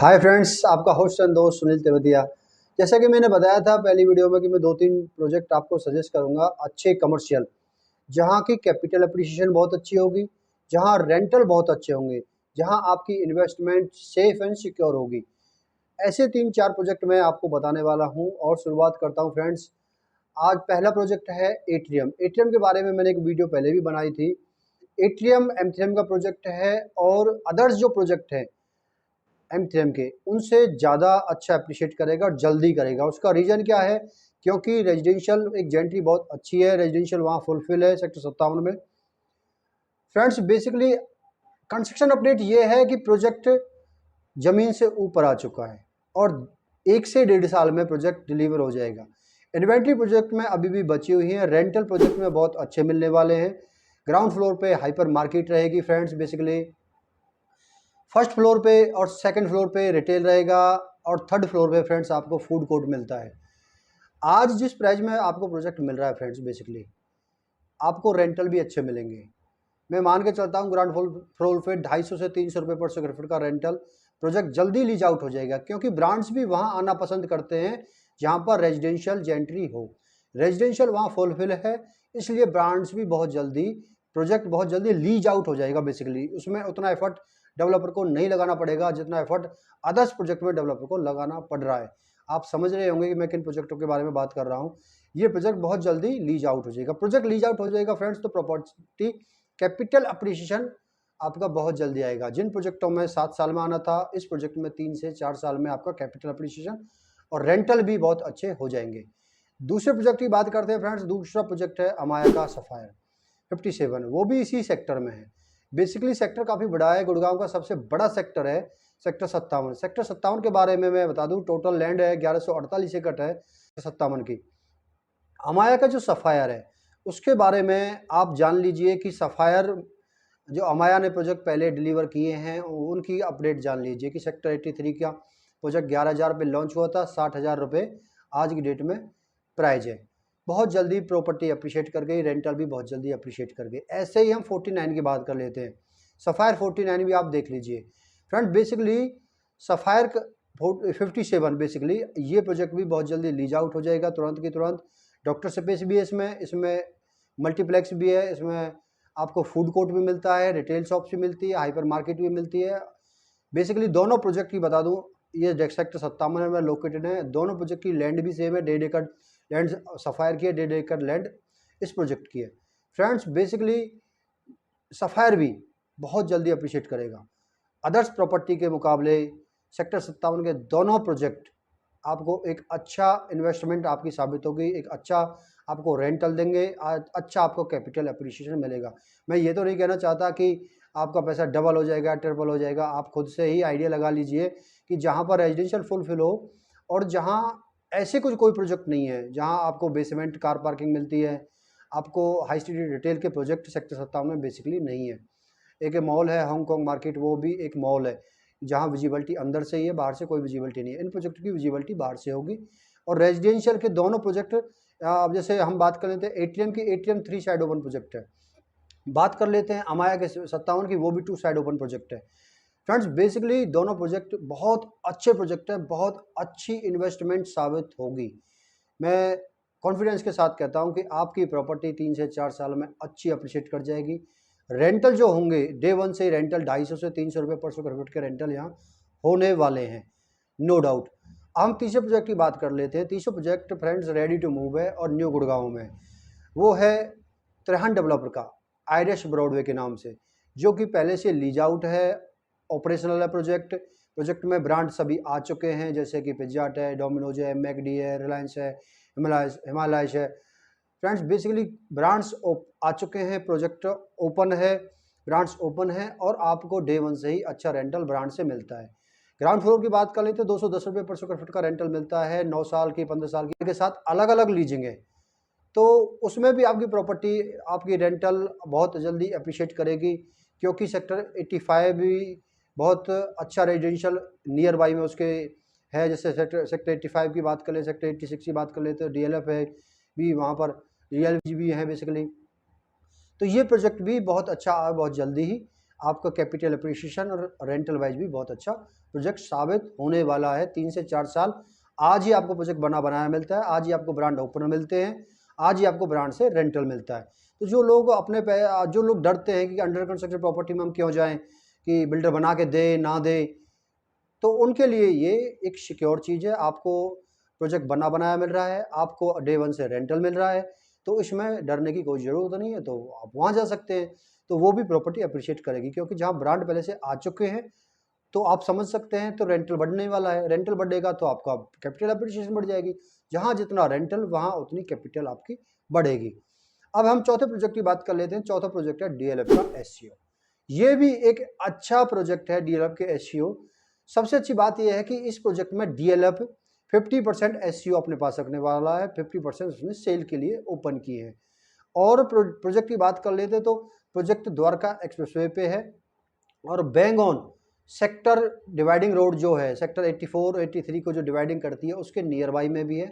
Hi friends, आपका host and दोस्त सुनील तेवतिया। जैसा कि मैंने बताया था पहली वीडियो में कि मैं 2-3 प्रोजेक्ट आपको सजेस्ट करूंगा अच्छे कमर्शियल, जहां की कैपिटल अप्रिसिएशन बहुत अच्छी होगी, जहां रेंटल बहुत अच्छे होंगे, जहां आपकी इन्वेस्टमेंट सेफ एंड सिक्योर होगी। ऐसे 3-4 प्रोजेक्ट मैं आपको बताने वाला हूं और शुरुआत करता हूं फ्रेंड्स। आज पहला प्रोजेक्ट है एट्रियम। एट्रियम के बारे में मैंने एक वीडियो पहले भी बनाई थी। एट्रियम एमथीएम का प्रोजेक्ट है और अदर्स जो प्रोजेक्ट है एमथीएम के, उनसे ज़्यादा अच्छा अप्रिशिएट करेगा और जल्दी करेगा। उसका रीज़न क्या है? क्योंकि रेजिडेंशियल एक जेंट्री बहुत अच्छी है, रेजिडेंशियल वहाँ फुलफिल है सेक्टर 57 में। फ्रेंड्स, बेसिकली कंस्ट्रक्शन अपडेट ये है कि प्रोजेक्ट ज़मीन से ऊपर आ चुका है और 1 से 1.5 साल में प्रोजेक्ट डिलीवर हो जाएगा। इन्वेंट्री प्रोजेक्ट में अभी भी बची हुई है। रेंटल प्रोजेक्ट में बहुत अच्छे मिलने वाले हैं। ग्राउंड फ्लोर पे हाइपर मार्केट रहेगी फ्रेंड्स। बेसिकली फर्स्ट फ्लोर पे और सेकंड फ्लोर पे रिटेल रहेगा और थर्ड फ्लोर पे फ्रेंड्स आपको फूड कोर्ट मिलता है। आज जिस प्राइस में आपको प्रोजेक्ट मिल रहा है फ्रेंड्स, बेसिकली आपको रेंटल भी अच्छे मिलेंगे। मैं मान के चलता हूँ ग्राउंड फ्लोर पे 250 से 300 रुपये पर स्क्वायर फीट का रेंटल। प्रोजेक्ट जल्दी लीज आउट हो जाएगा क्योंकि ब्रांड्स भी वहाँ आना पसंद करते हैं जहाँ पर रेजिडेंशियल जेंट्री हो। रेजिडेंशियल वहाँ फुलफिल है, इसलिए ब्रांड्स भी प्रोजेक्ट बहुत जल्दी लीज आउट हो जाएगा। बेसिकली उसमें उतना एफर्ट डेवलपर को नहीं लगाना पड़ेगा जितना एफर्ट अदर्स प्रोजेक्ट में डेवलपर को लगाना पड़ रहा है। आप समझ रहे होंगे कि मैं किन प्रोजेक्टों के बारे में बात कर रहा हूँ। ये प्रोजेक्ट बहुत जल्दी लीज आउट हो जाएगा। प्रोजेक्ट लीज आउट हो जाएगा फ्रेंड्स तो प्रॉपर्टी कैपिटल अप्रिसिएशन आपका बहुत जल्दी आएगा। जिन प्रोजेक्टों में 7 साल में आना था, इस प्रोजेक्ट में 3 से 4 साल में आपका कैपिटल अप्रिसिएशन और रेंटल भी बहुत अच्छे हो जाएंगे। दूसरे प्रोजेक्ट की बात करते हैं फ्रेंड्स। दूसरा प्रोजेक्ट है अमाया का सफायर 57, वो भी इसी सेक्टर में है। बेसिकली सेक्टर काफ़ी बड़ा है, गुड़गांव का सबसे बड़ा सेक्टर है सेक्टर 57। सेक्टर 57 के बारे में मैं बता दूं, टोटल लैंड है 1148 एकड़ है 57 की। अमाया का जो सफायर है उसके बारे में आप जान लीजिए कि सफायर जो अमाया ने प्रोजेक्ट पहले डिलीवर किए हैं उनकी अपडेट जान लीजिए कि सेक्टर 83 का प्रोजेक्ट 11,000 पे लॉन्च हुआ था, 60,000 रुपये आज की डेट में प्राइज है। बहुत जल्दी प्रॉपर्टी अप्रिशिएट कर गई, रेंटल भी बहुत जल्दी अप्रिशिएट कर गई। ऐसे ही हम 49 की बात कर लेते हैं। सफ़ायर 49 भी आप देख लीजिए फ्रेंड। बेसिकली सफ़ायर 57 बेसिकली ये प्रोजेक्ट भी बहुत जल्दी लीज आउट हो जाएगा तुरंत की तुरंत। डॉक्टर स्पेस भी है इसमें मल्टीप्लेक्स भी है, इसमें आपको फूड कोर्ट भी मिलता है, रिटेल शॉप्स भी मिलती है, हाइपर मार्केट भी मिलती है। बेसिकली दोनों प्रोजेक्ट की बता दूं, ये सेक्टर 57 में लोकेटेड है। दोनों प्रोजेक्ट की लैंड भी सेम है, 1.5 एकड़ लैंड सफ़ायर की है, 1.5 एकड़ लैंड इस प्रोजेक्ट की है फ्रेंड्स। बेसिकली सफ़ायर भी बहुत जल्दी अप्रिशिएट करेगा। अदर्स प्रॉपर्टी के मुकाबले सेक्टर 57 के दोनों प्रोजेक्ट आपको एक अच्छा इन्वेस्टमेंट आपकी साबित होगी, एक अच्छा आपको रेंटल देंगे, अच्छा आपको कैपिटल अप्रिसिएशन मिलेगा। मैं ये तो नहीं कहना चाहता कि आपका पैसा डबल हो जाएगा, ट्रिपल हो जाएगा। आप खुद से ही आइडिया लगा लीजिए कि जहाँ पर रेजिडेंशियल फुलफिल हो और जहाँ ऐसे कुछ कोई प्रोजेक्ट नहीं है, जहाँ आपको बेसमेंट कार पार्किंग मिलती है, आपको हाई स्ट्रीट रिटेल के प्रोजेक्ट सेक्टर 57 में बेसिकली नहीं है। एक मॉल है हांगकॉन्ग मार्केट, वो भी एक मॉल है जहाँ विजिबिलिटी अंदर से ही है, बाहर से कोई विजिबिलिटी नहीं है। इन प्रोजेक्ट की विजिबिलिटी बाहर से होगी। और रेजिडेंशियल के दोनों प्रोजेक्ट, अब जैसे हम बात कर लेते हैं एटीएम की, एटीएम 3 साइड ओपन प्रोजेक्ट है। बात कर लेते हैं अमाया के 57 की, वो भी 2 साइड ओपन प्रोजेक्ट है फ्रेंड्स। बेसिकली दोनों प्रोजेक्ट बहुत अच्छे प्रोजेक्ट हैं, बहुत अच्छी इन्वेस्टमेंट साबित होगी। मैं कॉन्फिडेंस के साथ कहता हूं कि आपकी प्रॉपर्टी 3 से 4 साल में अच्छी अप्रिशिएट कर जाएगी। रेंटल जो होंगे डे 1 से रेंटल 250 से 300 रुपये पर स्क्वायर फीट के रेंटल यहाँ होने वाले हैं, नो डाउट। हम तीसरे प्रोजेक्ट की बात कर लेते हैं। तीसरा project friends ready to move है और न्यू गुड़गांव में। वो है त्रेहन डेवलपर का आयरिश ब्रॉडवे के नाम से, जो कि पहले से लीज आउट है, ऑपरेशनल है प्रोजेक्ट में ब्रांड सभी आ चुके हैं, जैसे कि पिज्जा हट है, डोमिनोज है, मैकडी है, रिलायंस है, हिमालयस है फ्रेंड्स। बेसिकली ब्रांड्स आ चुके हैं, प्रोजेक्ट ओपन है, ब्रांड्स ओपन है और आपको डे 1 से ही अच्छा रेंटल ब्रांड से मिलता है। ग्राउंड फ्लोर की बात कर लेते तो 210 रुपये पर स्क्वायर फीट का रेंटल मिलता है। 9 साल की, 15 साल की के साथ अलग अलग लीजिंग है, तो उसमें भी आपकी प्रॉपर्टी आपकी रेंटल बहुत जल्दी अप्रिशिएट करेगी। क्योंकि सेक्टर 85 भी बहुत अच्छा रेजिडेंशियल नियर बाई में उसके है। जैसे सेक्टर 85 की बात कर ले, सेक्टर 86 की बात कर लेते तो डीएलएफ है भी वहाँ पर, रियल भी है बेसिकली। तो ये प्रोजेक्ट भी बहुत अच्छा बहुत जल्दी ही आपका कैपिटल अप्रिसिएशन और रेंटल वाइज भी बहुत अच्छा प्रोजेक्ट साबित होने वाला है। 3 से 4 साल आज ही आपको प्रोजेक्ट बनाया मिलता है, आज ही आपको ब्रांड ओपनर मिलते हैं, आज ही आपको ब्रांड से रेंटल मिलता है। तो जो लोग डरते हैं कि अंडर कंस्ट्रक्शन प्रॉपर्टी में हम क्यों जाएं, कि बिल्डर बना के दे ना दे, तो उनके लिए ये एक सिक्योर चीज़ है। आपको प्रोजेक्ट बनाया मिल रहा है, आपको डे 1 से रेंटल मिल रहा है, तो इसमें डरने की कोई ज़रूरत नहीं है। तो आप वहाँ जा सकते हैं, तो वो भी प्रॉपर्टी अप्रिशिएट करेगी, क्योंकि जहाँ ब्रांड पहले से आ चुके हैं तो आप समझ सकते हैं, तो रेंटल बढ़ने वाला है, रेंटल बढ़ेगा तो आपका कैपिटल अप्रिशिएशन बढ़ जाएगी। जहाँ जितना रेंटल वहाँ उतनी कैपिटल आपकी बढ़ेगी। अब हम चौथे प्रोजेक्ट की बात कर लेते हैं। चौथा प्रोजेक्ट है डीएलएफ का एससीओ। ये भी एक अच्छा प्रोजेक्ट है डीएलएफ के एससीओ। सबसे अच्छी बात यह है कि इस प्रोजेक्ट में डीएलएफ 50% एससीओ अपने पास रखने वाला है, 50% उसने सेल के लिए ओपन किए हैं। और प्रोजेक्ट की बात कर लेते तो प्रोजेक्ट द्वारका एक्सप्रेसवे पे है और बैंगॉन सेक्टर डिवाइडिंग रोड जो है, सेक्टर 84, 83 को जो डिवाइडिंग करती है उसके नियर बाई में भी है।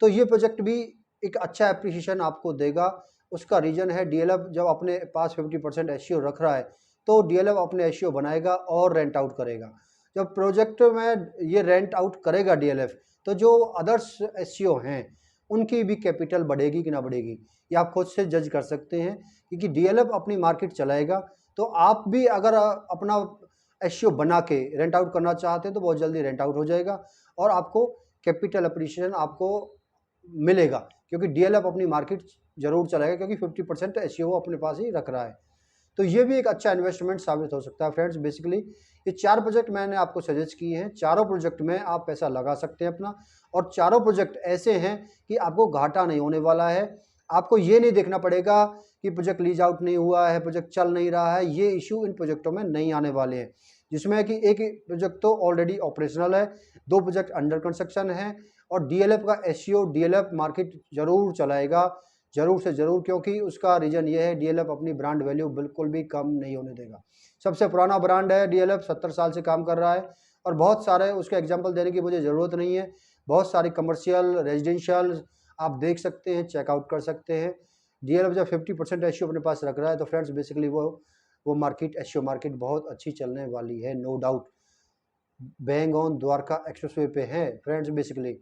तो ये प्रोजेक्ट भी एक अच्छा एप्रिसिएशन आपको देगा। उसका रीज़न है डीएलएफ जब अपने पास 50% एससीओ रख रहा है तो डीएलएफ अपने एससीओ बनाएगा और रेंट आउट करेगा। जब प्रोजेक्ट में ये रेंट आउट करेगा डीएलएफ, तो जो अदर्स एससीओ हैं उनकी भी कैपिटल बढ़ेगी कि ना बढ़ेगी, ये आप खुद से जज कर सकते हैं, क्योंकि डीएलएफ अपनी मार्केट चलाएगा। तो आप भी अगर अपना एससीओ बना के रेंट आउट करना चाहते हैं तो बहुत जल्दी रेंट आउट हो जाएगा और आपको कैपिटल अप्रिसिएशन आपको मिलेगा, क्योंकि डीएलएफ अपनी मार्केट जरूर चलाएगा, क्योंकि 50% एससीओ अपने पास ही रख रहा है। तो ये भी एक अच्छा इन्वेस्टमेंट साबित हो सकता है फ्रेंड्स। बेसिकली ये 4 प्रोजेक्ट मैंने आपको सजेस्ट किए हैं। चारों प्रोजेक्ट में आप पैसा लगा सकते हैं अपना, और चारों प्रोजेक्ट ऐसे हैं कि आपको घाटा नहीं होने वाला है। आपको ये नहीं देखना पड़ेगा कि प्रोजेक्ट लीज आउट नहीं हुआ है, प्रोजेक्ट चल नहीं रहा है, ये इशू इन प्रोजेक्टों में नहीं आने वाले हैं। जिसमें कि एक प्रोजेक्ट तो ऑलरेडी ऑपरेशनल है, 2 प्रोजेक्ट अंडर कंस्ट्रक्शन है, और डीएलएफ का एससीओ डीएलएफ मार्केट जरूर चलाएगा, जरूर से जरूर, क्योंकि उसका रीज़न ये है डीएलएफ अपनी ब्रांड वैल्यू बिल्कुल भी कम नहीं होने देगा। सबसे पुराना ब्रांड है डीएलएफ, 70 साल से काम कर रहा है, और बहुत सारे उसके एग्जांपल देने की मुझे ज़रूरत नहीं है। बहुत सारी कमर्शियल, रेजिडेंशियल आप देख सकते हैं, चेकआउट कर सकते हैं। डीएलएफ जब 50% एससीओ अपने पास रख रहा है तो फ्रेंड्स बेसिकली वो मार्केट, एससीओ मार्केट बहुत अच्छी चलने वाली है, no doubt. Bang on Dwarka expressway पे है फ्रेंड्स। बेसिकली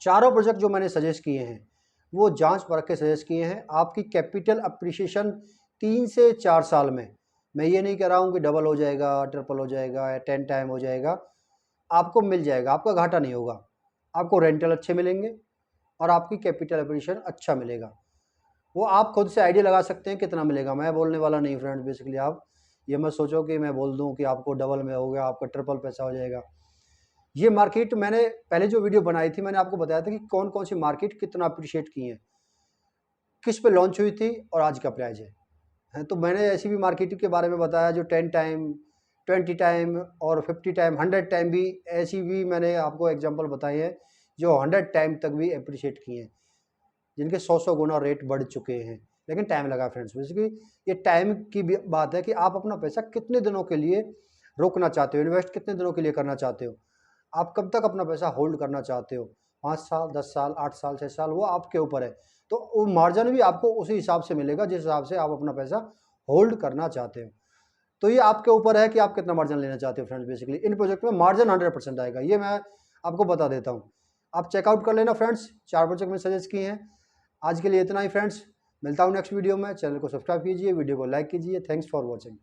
चारों प्रोजेक्ट जो मैंने सजेस्ट किए हैं वो जांच परख के सजेस्ट किए हैं। आपकी कैपिटल अप्रिसिएशन 3 से 4 साल में, मैं ये नहीं कह रहा हूँ कि डबल हो जाएगा, ट्रिपल हो जाएगा या 10 टाइम हो जाएगा, आपको मिल जाएगा, आपका घाटा नहीं होगा। आपको रेंटल अच्छे मिलेंगे और आपकी कैपिटल अप्रिसिएशन अच्छा मिलेगा। वो आप खुद से आइडिया लगा सकते हैं कितना मिलेगा, मैं बोलने वाला नहीं फ्रेंड्स। बेसिकली आप ये मत सोचो कि मैं बोल दूं कि आपको डबल में हो गया, आपका ट्रिपल पैसा हो जाएगा। ये मार्केट मैंने पहले जो वीडियो बनाई थी मैंने आपको बताया था कि कौन कौन सी मार्केट कितना अप्रिशिएट की है, किस पे लॉन्च हुई थी और आज का प्राइस है। तो मैंने ऐसी भी मार्केट के बारे में बताया जो 10 टाइम, 20 टाइम और 50 टाइम, 100 टाइम भी, ऐसी भी मैंने आपको एग्जांपल बताए हैं जो 100 टाइम तक भी अप्रिशिएट किए हैं, जिनके 100 गुना रेट बढ़ चुके हैं, लेकिन टाइम लगा फ्रेंड्स। बेसिकली ये टाइम की बात है कि आप अपना पैसा कितने दिनों के लिए रोकना चाहते हो, इन्वेस्ट कितने दिनों के लिए करना चाहते हो, आप कब तक अपना पैसा होल्ड करना चाहते हो, 5 साल, 10 साल, 8 साल, 6 साल, वो आपके ऊपर है। तो वो मार्जिन भी आपको उसी हिसाब से मिलेगा जिस हिसाब से आप अपना पैसा होल्ड करना चाहते हो। तो ये आपके ऊपर है कि आप कितना मार्जिन लेना चाहते हो फ्रेंड्स। बेसिकली इन प्रोजेक्ट में मार्जिन 100% आएगा, ये मैं आपको बता देता हूँ। आप चेकआउट कर लेना फ्रेंड्स, 4 प्रोजेक्ट में सजेस्ट किए हैं। आज के लिए इतना ही फ्रेंड्स, मिलता हूँ नेक्स्ट वीडियो में। चैनल को सब्सक्राइब कीजिए, वीडियो को लाइक कीजिए। Thanks for watching.